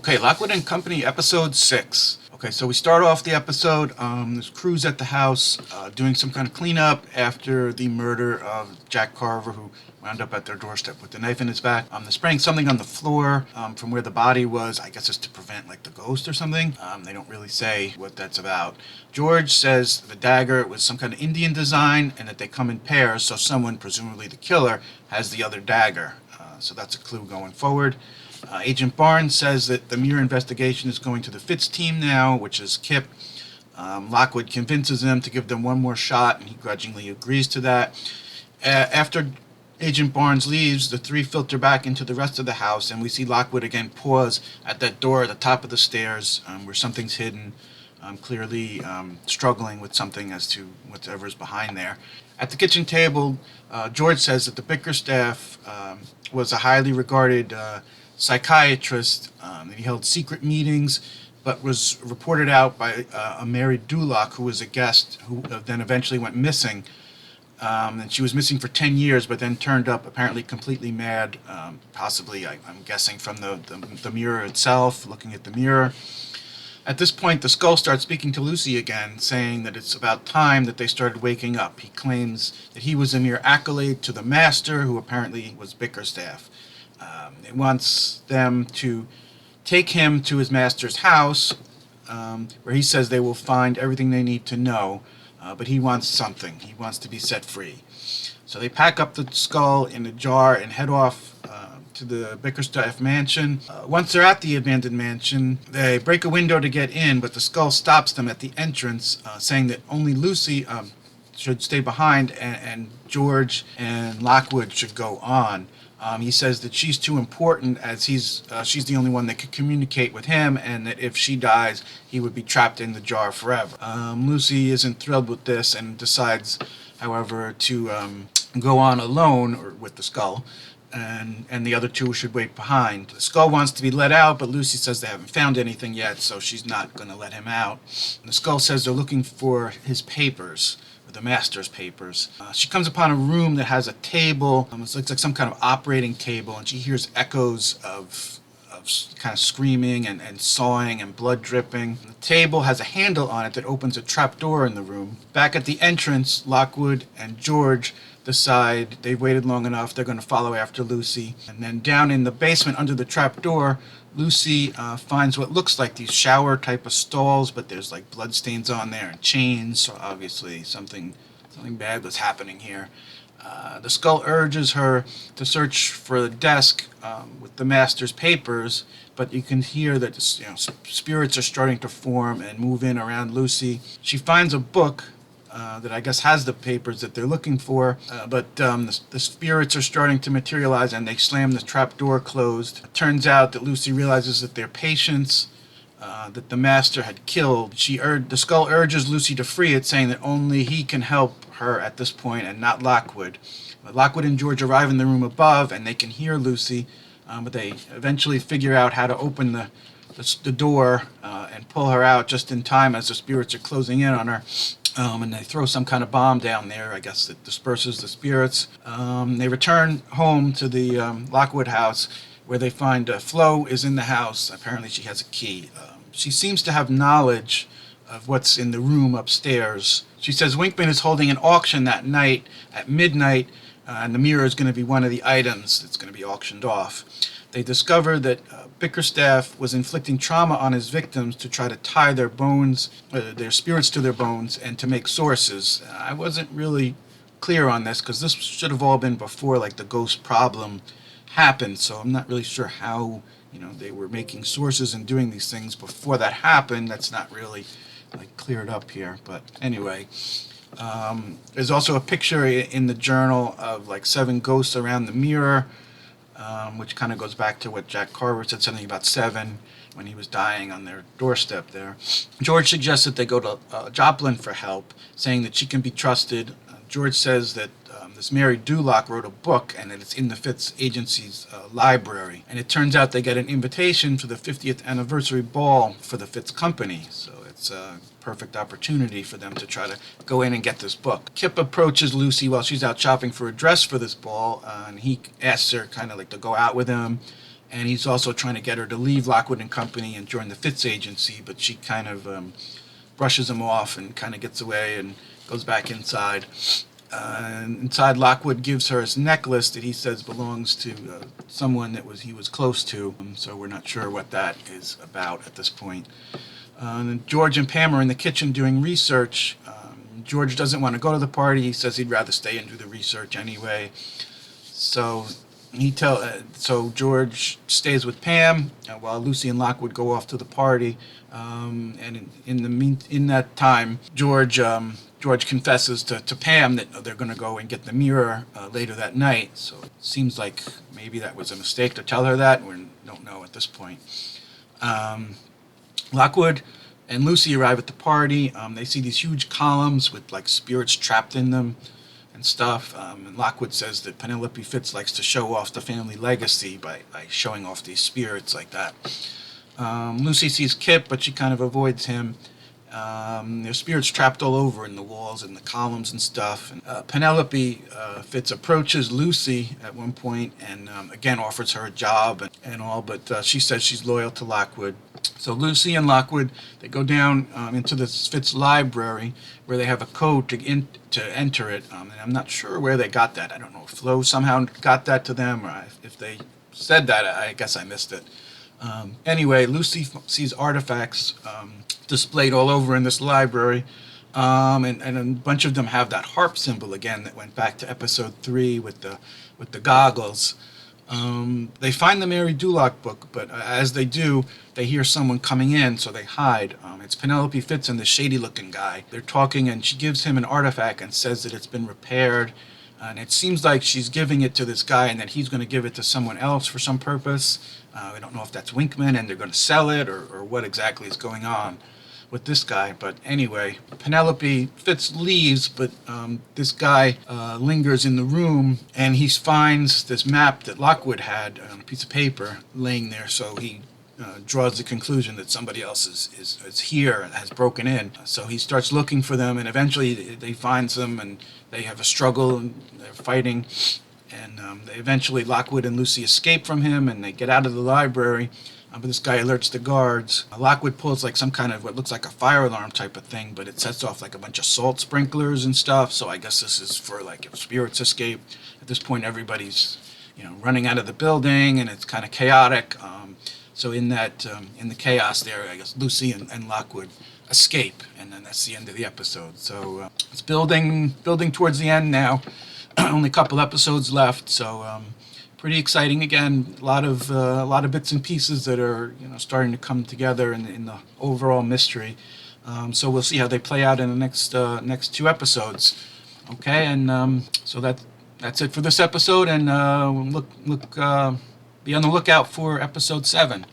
Okay, Lockwood and Company, episode 6. Okay, so we start off the episode. There's crews at the house doing some kind of cleanup after the murder of Jack Carver, who wound up at their doorstep with the knife in his back. They're spraying something on the floor from where the body was. I guess it's to prevent like the ghost or something. They don't really say what that's about. George says the dagger was some kind of Indian design and that they come in pairs, so someone, presumably the killer, has the other dagger. So that's a clue going forward. Agent Barnes says that the mirror investigation is going to the Fitz team now, which is Kip. Lockwood convinces them to give them one more shot, and he grudgingly agrees to that. After Agent Barnes leaves, the three filter back into the rest of the house, and we see Lockwood again pause at that door at the top of the stairs where something's hidden, clearly struggling with something as to whatever's behind there. At the kitchen table, George says that the Bickerstaff was a highly regarded psychiatrist. He held secret meetings, but was reported out by a Mary Duloc, who was a guest, who then eventually went missing. And she was missing for 10 years, but then turned up apparently completely mad, possibly, I'm guessing, from the mirror itself, looking at the mirror. At this point, the skull starts speaking to Lucy again, saying that it's about time that they started waking up. He claims that he was a mere accolade to the master, who apparently was Bickerstaff. It wants them to take him to his master's house, where he says they will find everything they need to know, but he wants something. He wants to be set free. So they pack up the skull in a jar and head off to the Bickerstaff mansion. Once they're at the abandoned mansion, they break a window to get in, but the skull stops them at the entrance, saying that only Lucy should stay behind and George and Lockwood should go on. He says that she's too important, as she's the only one that could communicate with him, and that if she dies, he would be trapped in the jar forever. Lucy isn't thrilled with this and decides, however, to go on alone, or with the skull, and the other two should wait behind. The skull wants to be let out, but Lucy says they haven't found anything yet, so she's not going to let him out. And the skull says they're looking for his papers, the master's papers. She comes upon a room that has a table. It looks like some kind of operating table, and she hears echoes of kind of screaming and sawing and blood dripping. The table has a handle on it that opens a trap door in the room. Back at the entrance, Lockwood and George decide they've waited long enough, they're going to follow after Lucy. And then down in the basement under the trap door, Lucy finds what looks like these shower type of stalls, but there's like blood stains on there and chains, so obviously something bad was happening here. The skull urges her to search for the desk with the master's papers, but you can hear that spirits are starting to form and move in around Lucy. She finds a book that I guess has the papers that they're looking for, but the spirits are starting to materialize, and they slam the trap door closed. It turns out that Lucy realizes that they're patients that the master had killed. The skull urges Lucy to free it, saying that only he can help her at this point and not Lockwood. But Lockwood and George arrive in the room above, and they can hear Lucy, but they eventually figure out how to open the door and pull her out just in time as the spirits are closing in on her. And they throw some kind of bomb down there, I guess, that disperses the spirits. They return home to the Lockwood house, where they find Flo is in the house. Apparently she has a key. She seems to have knowledge of what's in the room upstairs. She says Winkman is holding an auction that night at midnight, and the mirror is going to be one of the items that's going to be auctioned off. They discover that Bickerstaff was inflicting trauma on his victims to try to tie their bones, their spirits to their bones, and to make sources. I wasn't really clear on this, because this should have all been before like the ghost problem happened, so I'm not really sure how they were making sources and doing these things before that happened. That's not really like cleared up here, but anyway. There's also a picture in the journal of like 7 ghosts around the mirror, which kind of goes back to what Jack Carver said, something about 7 when he was dying on their doorstep there. George suggests that they go to Joplin for help, saying that she can be trusted. George says that this Mary Duloc wrote a book, and that it's in the Fitz Agency's library. And it turns out they get an invitation for the 50th anniversary ball for the Fitz Company. So it's a perfect opportunity for them to try to go in and get this book. Kip approaches Lucy while she's out shopping for a dress for this ball, and he asks her kind of like to go out with him. and he's also trying to get her to leave Lockwood and Company and join the Fitz agency, but she kind of brushes him off and kind of gets away and goes back inside. Inside, Lockwood gives her his necklace that he says belongs to someone that he was close to, so we're not sure what that is about at this point. And George and Pam are in the kitchen doing research. George doesn't want to go to the party. He says he'd rather stay and do the research anyway. So so George stays with Pam while Lucy and Lockwood go off to the party. And in that time, George confesses to Pam that they're going to go and get the mirror later that night. So it seems like maybe that was a mistake to tell her that. We don't know at this point. Lockwood and Lucy arrive at the party. They see these huge columns with like spirits trapped in them and stuff. And Lockwood says that Penelope Fitz likes to show off the family legacy by showing off these spirits like that. Lucy sees Kip, but she kind of avoids him. There's spirits trapped all over in the walls and the columns and stuff. And Penelope Fitz approaches Lucy at one point and again offers her a job and all, but she says she's loyal to Lockwood. So Lucy and Lockwood, they go down into the Fitz library where they have a code to enter it. And I'm not sure where they got that. I don't know if Flo somehow got that to them, or if they said that. I guess I missed it. Anyway, Lucy sees artifacts displayed all over in this library, and a bunch of them have that harp symbol again that went back to episode 3 with the goggles. They find the Mary Duloc book, but as they do, they hear someone coming in, so they hide. It's Penelope Fitz and the shady-looking guy. They're talking, and she gives him an artifact and says that it's been repaired. And it seems like she's giving it to this guy and that he's going to give it to someone else for some purpose. We don't know if that's Winkman and they're going to sell it or what exactly is going on with this guy. But anyway, Penelope Fitz leaves, but this guy lingers in the room, and he finds this map that Lockwood had on a piece of paper laying there. So he draws the conclusion that somebody else is here and has broken in. So he starts looking for them, and eventually they find them, and they have a struggle, and they're fighting. And eventually Lockwood and Lucy escape from him, and they get out of the library. But this guy alerts the guards. Lockwood pulls like some kind of what looks like a fire alarm type of thing, but it sets off like a bunch of salt sprinklers and stuff. So I guess this is for like if spirits escape. At this point, everybody's running out of the building, and it's kind of chaotic. So in the chaos there, I guess Lucy and Lockwood escape, and then that's the end of the episode. So it's building towards the end now. Only a couple episodes left, so pretty exciting again. A lot of bits and pieces that are starting to come together in the overall mystery. So we'll see how they play out in the next 2 episodes. Okay, and so that's it for this episode, and be on the lookout for episode 7.